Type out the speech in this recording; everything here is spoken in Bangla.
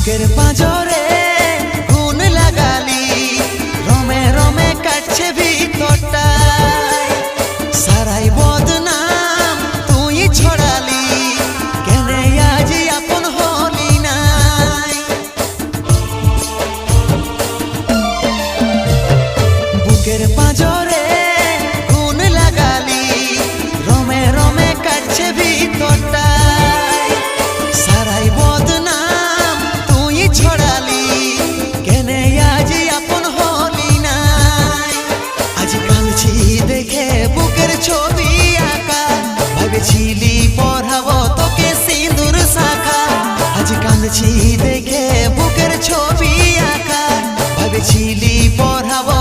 বুকের পাঁজরে খুন লাগালি, রমে রমে কাটছে ভিতরটায়, সারাই বদনাম তুই ছড়ালি, কেনে আজ আপন হলি নাই। বুকের পাঁজরে খুন লাগালি, রমে রমে কাটছে ভিতরটায়, সারাই বদনাম তুই ছড়ালি, কেনে আজ আপন হলি নাই। আজ কাঁদছি দেখে বুকের ছবি আঁকা, ভেবেছিলি পড়াবো তোকে সিঁদুর শাখা। আজ কাঁদছি দেখে বুকের ছবি আঁকা, ভেবেছিলি পড়াবো